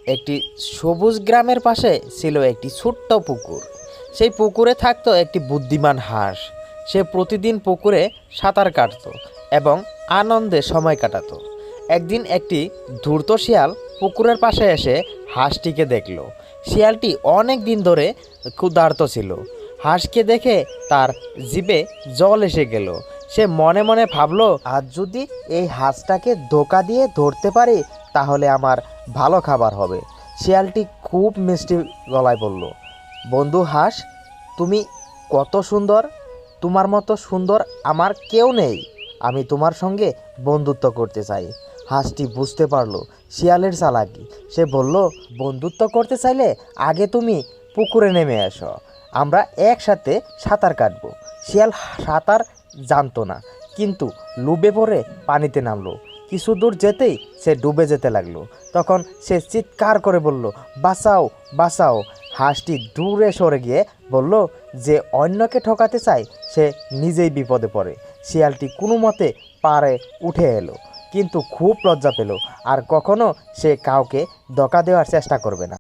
একটি সবুজ গ্রামের পাশে ছিল একটি ছোট্ট পুকুর। সেই পুকুরে থাকতো একটি বুদ্ধিমান হাঁস। সে প্রতিদিন পুকুরে সাঁতার কাটতো এবং আনন্দে সময় কাটাতো। একদিন একটি ধূর্ত শিয়াল পুকুরের পাশে এসে হাঁসটিকে দেখল। শিয়ালটি অনেক দিন ধরে ক্ষুধার্ত ছিল। হাঁসকে দেখে তার জিভে জল এসে গেল। সে মনে মনে ভাবলো, আজ যদি এই হাঁসটাকে ধোঁকা দিয়ে ধরতে পারি তাহলে আমার ভালো খাবার হবে। শিয়ালটি খুব মিষ্টি গলায় বলল, বন্ধু হাঁস, তুমি কত সুন্দর, তোমার মতো সুন্দর আমার কেউ নেই, আমি তোমার সঙ্গে বন্ধুত্ব করতে চাই। হাঁসটি বুঝতে পারলো শিয়ালের চালাকি। সে বলল, বন্ধুত্ব করতে চাইলে আগে তুমি পুকুরে নেমে এসো, আমরা একসাথে সাঁতার কাটবো। শিয়াল সাঁতার জানতো না, কিন্তু লোভে পড়ে পানিতে নামলো। কিছু দূর যেতেই সে ডুবে যেতে লাগলো। তখন সে চিৎকার করে বলল, বাঁচাও বাঁচাও। হাঁসটি দূরে সরে গিয়ে বলল, যে অন্যকে ঠকাতে চায় সে নিজেই বিপদে পড়ে। শিয়ালটি কোনো মতে পাড়ে উঠে এলো, কিন্তু খুব লজ্জা পেল। আর কখনো সে কাউকে ধোঁকা দেওয়ার চেষ্টা করবে না।